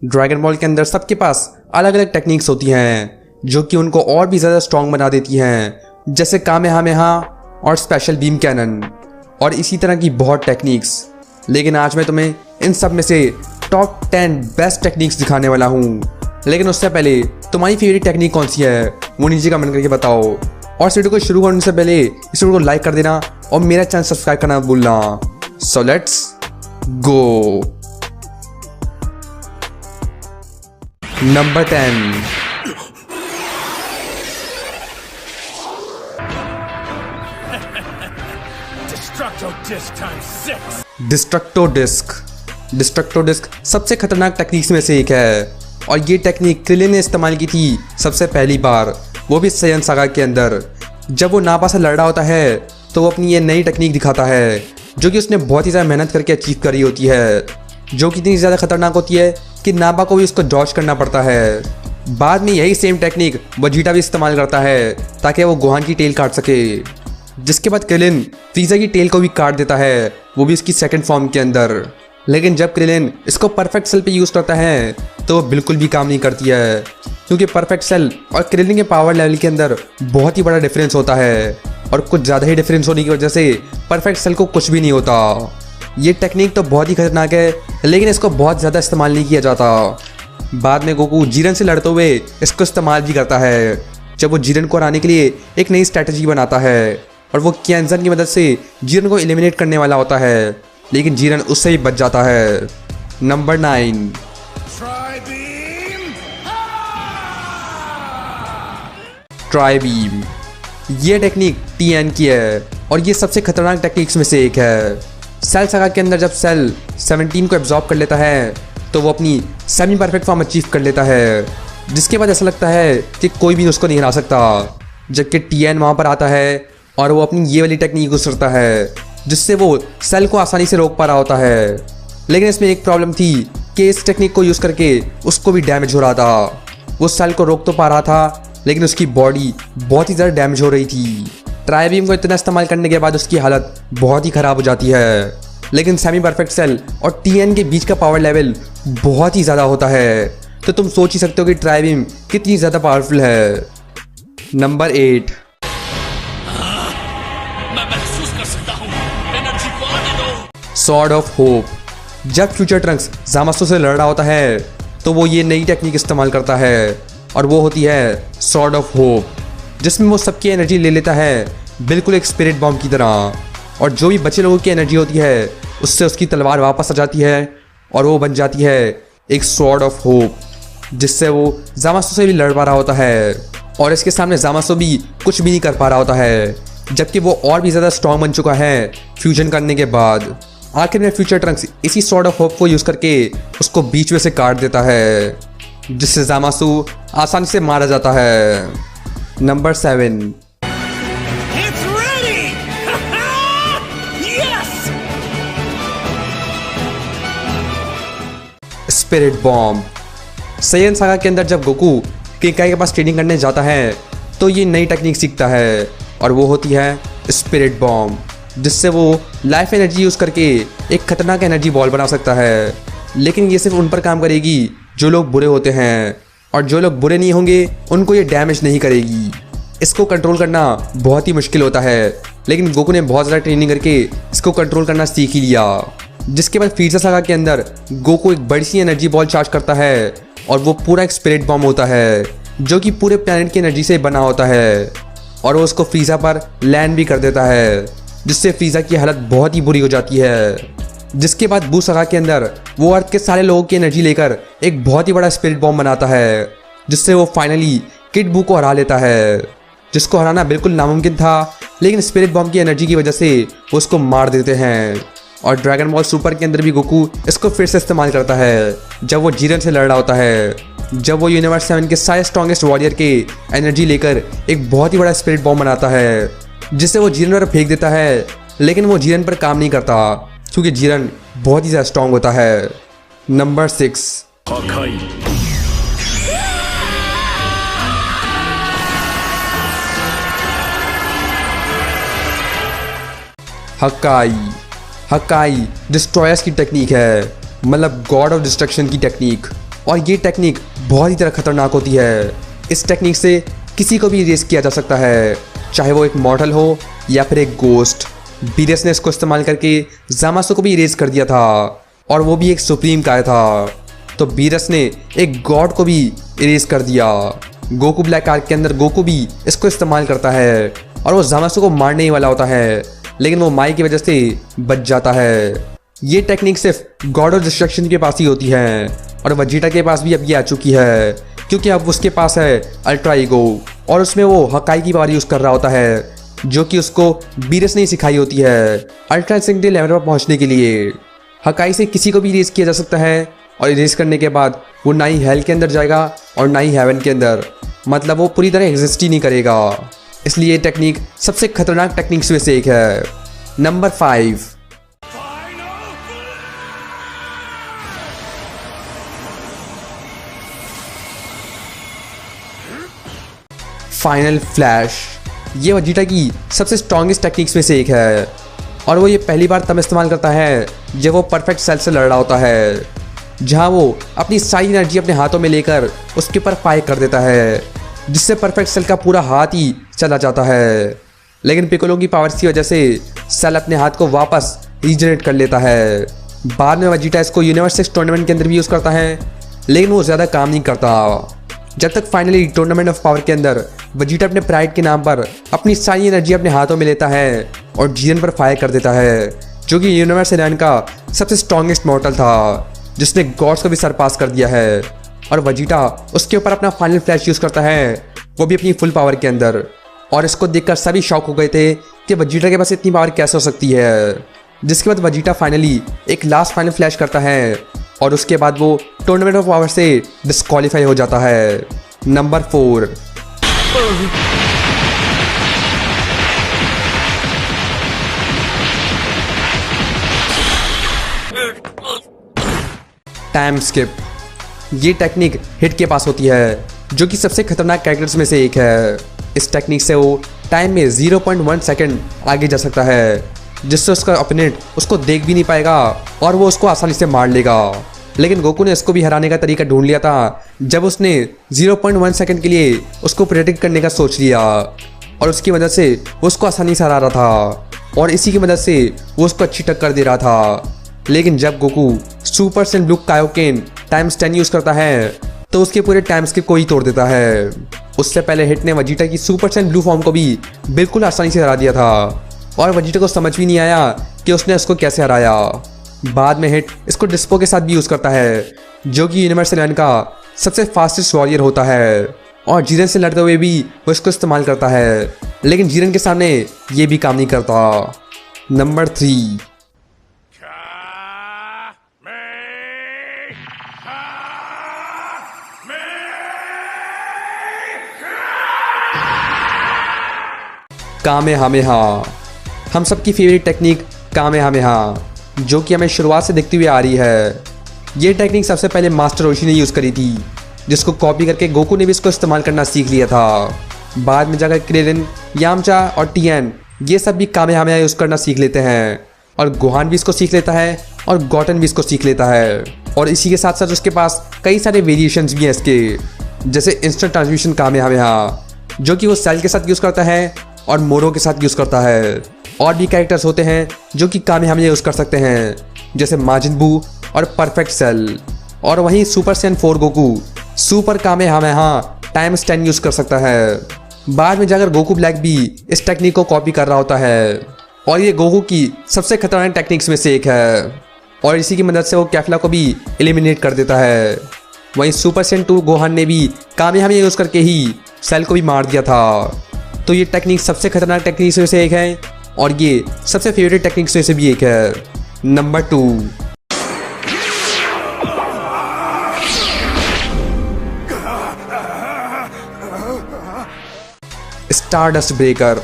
Dragon ball के अंदर सबके पास अलग अलग टेक्निक्स होती हैं जो कि उनको और भी ज़्यादा स्ट्रॉन्ग बना देती हैं, जैसे कामेहामेहा और स्पेशल बीम कैनन और इसी तरह की बहुत टेक्निक्स। लेकिन आज मैं तुम्हें इन सब में से टॉप 10 बेस्ट टेक्निक्स दिखाने वाला हूँ। लेकिन उससे पहले तुम्हारी फेवरेट टेक्निक कौन सी है वो नीचे कमेंट करके बताओ। और इस वीडियो को शुरू करने से पहले इस वीडियो को लाइक कर देना और मेरा चैनल सब्सक्राइब करना मत भूलना। So let's go. Number 10, destructo disc. Destructo disc सबसे खतरनाक टेक्निक्स में से एक है और ये टेक्निक क्रिलिन ने इस्तेमाल की थी सबसे पहली बार, वो भी सायन सागा के अंदर। जब वो नापा से लड़ रहा होता है तो वो अपनी ये नई टेक्निक दिखाता है जो कि उसने बहुत ही ज़्यादा मेहनत करके अचीव करी होती है, जो कि इतनी ज़्यादा खतरनाक होती है कि नापा को भी उसको डॉज करना पड़ता है। बाद में यही सेम टेक्निक वजीटा भी इस्तेमाल करता है ताकि वो गोहान की टेल काट सके, जिसके बाद क्रिलिन फ्रीज़ा की टेल को भी काट देता है, वो भी उसकी सेकंड फॉर्म के अंदर। लेकिन जब क्रिलिन इसको परफेक्ट सेल पे यूज़ करता है तो वो बिल्कुल भी काम नहीं करती है, क्योंकि परफेक्ट सेल और क्रिलिन के पावर लेवल के अंदर बहुत ही बड़ा डिफरेंस होता है और कुछ ज़्यादा ही डिफरेंस होने की वजह से परफेक्ट सेल को कुछ भी नहीं होता। ये टेक्निक तो बहुत ही खतरनाक है लेकिन इसको बहुत ज़्यादा इस्तेमाल नहीं किया जाता। बाद में गोकू जीरन से लड़ते हुए इसको इस्तेमाल भी करता है, जब वो जीरन को हराने के लिए एक नई स्ट्रैटेजी बनाता है और वो क्यानजन की मदद से जीरन को एलिमिनेट करने वाला होता है, लेकिन जीरन उससे भी बच जाता है। Number 9, try beam. ये टेक्निक टीएन की है और ये सबसे खतरनाक टेक्निक्स में से एक है। सेल सागा के अंदर जब सेल 17 को एब्जॉर्ब कर लेता है तो वो अपनी सेमी परफेक्ट फॉर्म अचीव कर लेता है, जिसके बाद ऐसा लगता है कि कोई भी उसको नहीं हरा सकता। जबकि टीएन वहाँ पर आता है और वो अपनी ये वाली टेक्निक यूज़ करता है जिससे वो सेल को आसानी से रोक पा रहा होता है। लेकिन इसमें एक प्रॉब्लम थी कि इस टेक्निक को यूज़ करके उसको भी डैमेज हो रहा था। वो सेल को रोक तो पा रहा था लेकिन उसकी बॉडी बहुत ही ज़्यादा डैमेज हो रही थी। ट्राई बीम को इतना इस्तेमाल करने के बाद उसकी हालत बहुत ही ख़राब हो जाती है। लेकिन सेमी परफेक्ट सेल और टीएन के बीच का पावर लेवल बहुत ही ज़्यादा होता है, तो तुम सोच ही सकते हो कि ट्राई बीम कितनी ज़्यादा पावरफुल है। Number 8, sword of hope. जब फ्यूचर ट्रंक्स ज़ामासु से लड़ रहा होता है तो वो ये नई टेक्निक इस्तेमाल करता है और वो होती है सॉर्ड ऑफ होप, जिसमें वो सबकी एनर्जी ले लेता है बिल्कुल एक स्पिरिट बॉम्ब की तरह, और जो भी बचे लोगों की एनर्जी होती है उससे उसकी तलवार वापस आ जाती है और वो बन जाती है एक सॉर्ड ऑफ होप, जिससे वो ज़ामासु से भी लड़ पा रहा होता है और इसके सामने ज़ामासु भी कुछ भी नहीं कर पा रहा होता है, जबकि वो और भी ज़्यादा स्ट्रॉन्ग बन चुका है फ्यूजन करने के बाद। आखिर में फ्यूचर ट्रंक्स इसी सॉर्ड ऑफ होप को यूज़ करके उसको बीच में से काट देता है, जिससे ज़ामासु आसानी से मारा जाता है। Number 7, spirit bomb. Saiyan Saga के अंदर जब गोकू किंकाई के पास ट्रेनिंग करने जाता है तो ये नई टेक्निक सीखता है और वो होती है स्पिरिट बॉम्ब, जिससे वो लाइफ एनर्जी यूज़ करके एक खतरनाक एनर्जी बॉल बना सकता है। लेकिन ये सिर्फ उन पर काम करेगी जो लोग बुरे होते हैं, और जो लोग बुरे नहीं होंगे उनको ये डैमेज नहीं करेगी। इसको कंट्रोल करना बहुत ही मुश्किल होता है, लेकिन गोकू ने बहुत ज़्यादा ट्रेनिंग करके इसको कंट्रोल करना सीख ही लिया। जिसके बाद फ्रीज़ा सागा के अंदर गोकू एक बड़ी सी एनर्जी बॉल चार्ज करता है और वो पूरा एक स्पिरिट बॉम्ब होता है जो कि पूरे प्लैनेट की एनर्जी से बना होता है, और वो उसको फ्रीज़ा पर लैंड भी कर देता है, जिससे फ्रीज़ा की हालत बहुत ही बुरी हो जाती है। जिसके बाद बू सागा के अंदर वो अर्थ के सारे लोगों की एनर्जी लेकर एक बहुत ही बड़ा स्पिरिट बॉम्ब बनाता है, जिससे वो फाइनली किड बू को हरा लेता है, जिसको हराना बिल्कुल नामुमकिन था, लेकिन स्पिरिट बॉम्ब की एनर्जी की वजह से वो उसको मार देते हैं। और ड्रैगन बॉल सुपर के अंदर भी गोकू इसको फिर से इस्तेमाल करता है जब वो जीरन से लड़ रहा होता है, जब वो यूनिवर्स 7 के सारे स्ट्रॉन्गेस्ट वॉरियर के एनर्जी लेकर एक बहुत ही बड़ा स्पिरिट बॉम्ब बनाता है, जिससे वो जीरन पर फेंक देता है। लेकिन वो जीरन पर काम नहीं करता क्योंकि जीरन बहुत ही ज़्यादा स्ट्रॉन्ग होता है। नंबर 6, हक्काई। हक्काई डिस्ट्रॉयर्स की टेक्निक है, मतलब गॉड ऑफ डिस्ट्रक्शन की टेक्निक, और ये टेक्निक बहुत ही तरह खतरनाक होती है। इस टेक्निक से किसी को भी इरेज किया जा सकता है, चाहे वो एक मॉडल हो या फिर एक गोस्ट। बीरस ने इसको इस्तेमाल करके ज़ामासु को भी इरेज कर दिया था, और वो भी एक सुप्रीम काय था। तो बीरस ने एक गॉड को भी इरेज कर दिया। गोकू ब्लैक आर्क के अंदर गोकू भी इसको इस्तेमाल करता है, और वो ज़ामासु को मारने ही वाला होता है, लेकिन वो माई की वजह से बच जाता है। ये टेक्निक सिर्फ गॉड ऑफ डिस्ट्रक्शन के पास ही होती है, और वजीटा के पास भी अब ये आ चुकी है, क्योंकि अब उसके पास है अल्ट्रा ईगो, और उसमें वो हकाई की पावर यूज़ कर रहा होता है, जो कि उसको बीरस ने सिखाई होती है अल्ट्रा इंस्टिंक्ट लेवल पर पहुंचने के लिए। हकाई से किसी को भी इरेज किया जा सकता है, और इरेज करने के बाद वो ना ही हेल के अंदर जाएगा और ना ही हेवन के अंदर, मतलब वो पूरी तरह एग्जिस्ट ही नहीं करेगा। इसलिए ये टेक्निक सबसे खतरनाक टेक्निक्स में से एक है। Number 5, final flash. ये वजीटा की सबसे स्ट्रॉन्गेस्ट टेक्निक्स में से एक है, और वो ये पहली बार तब इस्तेमाल करता है जब वो परफेक्ट सेल से लड़ रहा होता है, जहाँ वो अपनी सारी एनर्जी अपने हाथों में लेकर उसके ऊपर फायर कर देता है, जिससे परफेक्ट सेल का पूरा हाथ ही चला जाता है। लेकिन पिकोलो की पावर्स की वजह से सेल अपने हाथ को वापस रीजनरेट कर लेता है। बाद में वजीटा इसको यूनिवर्स 6 टूर्नामेंट के अंदर भी यूज़ करता है, लेकिन वो ज़्यादा काम नहीं करता, जब तक फाइनली टूर्नामेंट ऑफ पावर के अंदर वजीटा अपने प्राइड के नाम पर अपनी सारी एनर्जी अपने हाथों में लेता है और जीएन पर फायर कर देता है, जो कि यूनिवर्स 9 का सबसे स्ट्रॉन्गेस्ट मॉडल था, जिसने गॉड्स को भी सरपास कर दिया है। और वजीटा उसके ऊपर अपना फाइनल फ्लैश यूज़ करता है, वो भी अपनी फुल पावर के अंदर। और इसको देखकर सभी शॉक हो गए थे कि वजीटा के पास इतनी पावर कैसे हो सकती है। जिसके बाद वजीटा फाइनली एक लास्ट फाइनल फ्लैश करता है, और उसके बाद वो टूर्नामेंट ऑफ पावर से डिस्क्वालीफाई हो जाता है। Number 4, time skip. ये टेक्निक हिट के पास होती है, जो कि सबसे खतरनाक कैरेक्टर्स में से एक है। इस टेक्निक से वो टाइम में 0.1 सेकंड आगे जा सकता है, जिससे उसका ओपोनेंट उसको देख भी नहीं पाएगा और वो उसको आसानी से मार लेगा। लेकिन गोकू ने इसको भी हराने का तरीका ढूंढ लिया था, जब उसने 0.1 सेकंड के लिए उसको प्रेडिक्ट करने का सोच लिया, और उसकी वजह से वो उसको आसानी से हरा रहा था, और इसी की मदद से वो उसको अच्छी टक्कर दे रहा था। लेकिन जब Goku super Sen blue Kaioken times 10 use करता है, तो उसके पूरे टाइम स्किप को ही तोड़ देता है। उससे पहले हिट ने वजीटा की सुपर सेन ब्लू फॉर्म को भी बिल्कुल आसानी से हरा दिया था, और वजीटा को समझ भी नहीं आया कि उसने उसको कैसे हराया। बाद में हिट इसको डिस्पो के साथ भी यूज़ करता है, जो कि यूनिवर्स 9 का सबसे फास्टेस्ट वॉरियर होता है, और जीरन से लड़ते हुए भी वो इसको इस्तेमाल करता है, लेकिन जीरन के सामने ये भी काम नहीं करता। Number 3, Kamehameha. हम सबकी फेवरेट टेक्निक कामेहामेहा, जो कि हमें शुरुआत से दिखती हुई आ रही है। ये टेक्निक सबसे पहले मास्टर रोशी ने यूज़ करी थी, जिसको कॉपी करके गोकू ने भी इसको इस्तेमाल करना सीख लिया था। बाद में जाकर क्रेलिन, यामचा और टीएन ये सब भी कामेहामेहा यूज़ करना सीख लेते हैं, और गोहान भी इसको सीख लेता है, और गॉटन भी इसको सीख लेता है। और इसी के साथ साथ उसके पास कई सारे वेरिएशंस भी हैं इसके, जैसे इंस्टेंट ट्रांसमिशन कामेहामेहा, जो कि वो सेल के साथ यूज़ करता है और मोरो के साथ यूज़ करता है। और भी कैरेक्टर्स होते हैं जो कि कामेहामेहा यूज़ कर सकते हैं, जैसे माजिन बू और परफेक्ट सेल। और वहीं super Saiyan 4 Goku super kamehameha times 10 use कर सकता है। बाद में जाकर गोकू ब्लैक भी इस टेक्निक को कॉपी कर रहा होता है, और ये गोकू की सबसे खतरनाक टेक्निक्स में से एक है, और इसी की मदद से वो कैफला को भी एलिमिनेट कर देता है। वहीं सुपर सैयन 2 गोहान ने भी कामेहामेहा यूज़ करके ही सेल को भी मार दिया था। तो ये टेक्निक सबसे खतरनाक टेक्निक्स में से एक है, और ये सबसे फेवरेट टेक्निक्स में से भी एक है। Number 2, stardust breaker.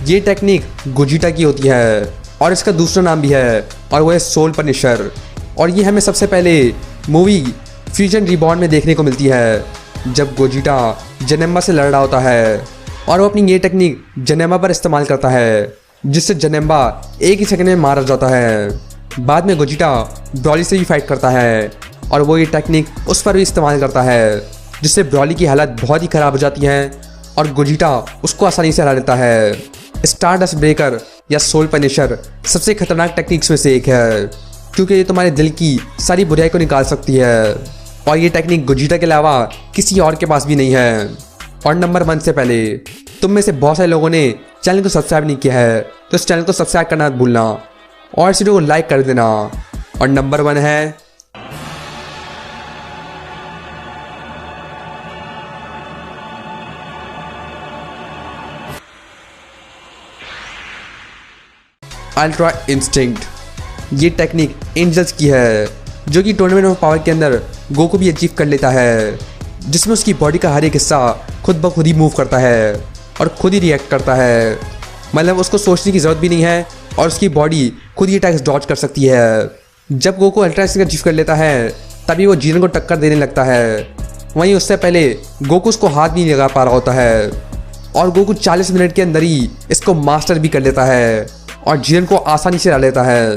ये टेक्निक गोजिटा की होती है, और इसका दूसरा नाम भी है, और वो है सोल पनिशर। और ये हमें सबसे पहले मूवी फ्यूजन रिबॉर्न में देखने को मिलती है, जब गोजिटा जनेम्मा से लड़ रहा होता है, और वो अपनी ये टेक्निक जनेम्मा पर इस्तेमाल करता है, जिससे जनेम्मा एक ही सेकंड में मारा जाता है। बाद में गोजिटा ब्रॉली से भी फाइट करता है, और वो ये टेक्निक उस पर भी इस्तेमाल करता है, जिससे ब्रॉली की हालत बहुत ही ख़राब हो जाती है और गोजिटा उसको आसानी से हरा लेता है। स्टारडस्ट ब्रेकर या सोल पनिशर सबसे खतरनाक टेक्निक्स में से एक है, क्योंकि ये तुम्हारे दिल की सारी बुराई को निकाल सकती है और ये टेक्निक गोजिटा के अलावा किसी और के पास भी नहीं है। और नंबर 1 से पहले तुम में से बहुत सारे लोगों ने चैनल को सब्सक्राइब नहीं किया है, तो इस चैनल को सब्सक्राइब करना मत भूलना और इस वीडियो को लाइक कर देना। और नंबर 1 है अल्ट्रा इंस्टिंक्ट। ये टेक्निक एंजल्स की है, जो कि टूर्नामेंट ऑफ पावर के अंदर गोकू भी अचीव कर लेता है, जिसमें उसकी बॉडी का हर एक हिस्सा खुद ब खुद ही मूव करता है और खुद ही रिएक्ट करता है। मतलब उसको सोचने की ज़रूरत भी नहीं है और उसकी बॉडी खुद ही अटैक्स डॉज कर सकती है। जब गोकू अल्ट्रा इंस्टिंक्ट अचीव कर लेता है, तभी वो जीरन को टक्कर देने लगता है। वहीं उससे पहले गोकू उसको हाथ नहीं लगा पा रहा होता है और गोकू 40 मिनट के अंदर ही इसको मास्टर भी कर लेता है और जीरन को आसानी से हरा लेता है।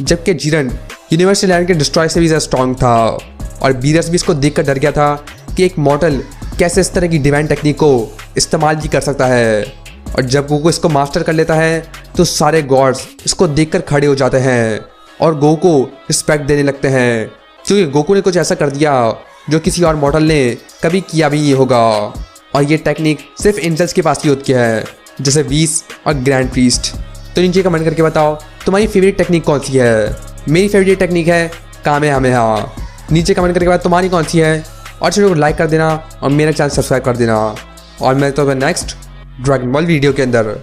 जबकि जीरन यूनिवर्सल लैंड के डिस्ट्रॉय से भी ज़्यादा स्ट्रॉन्ग था और बीरस भी इसको देखकर डर गया था कि एक मॉर्टल कैसे इस तरह की डिवाइन टेक्निक को इस्तेमाल भी कर सकता है। और जब गोकू इसको मास्टर कर लेता है, तो सारे गॉड्स इसको देखकर खड़े हो जाते हैं और गोकू को रिस्पेक्ट देने लगते हैं, क्योंकि गोकू ने कुछ ऐसा कर दिया जो किसी और मॉडल ने कभी किया भी नहीं होगा। और ये टेक्निक सिर्फ एंजल्स के पास ही होती है, जैसे वीस और ग्रैंड प्रीस्ट। तो नीचे कमेंट करके बताओ तुम्हारी फेवरेट टेक्निक कौन सी है। मेरी फेवरेट टेक्निक है कामेहामेहा। नीचे कमेंट करके बाद तुम्हारी कौन सी है और चैनल को लाइक कर देना और मेरा चैनल सब्सक्राइब कर देना। और मैं तो नेक्स्ट ड्रैगन बॉल वीडियो के अंदर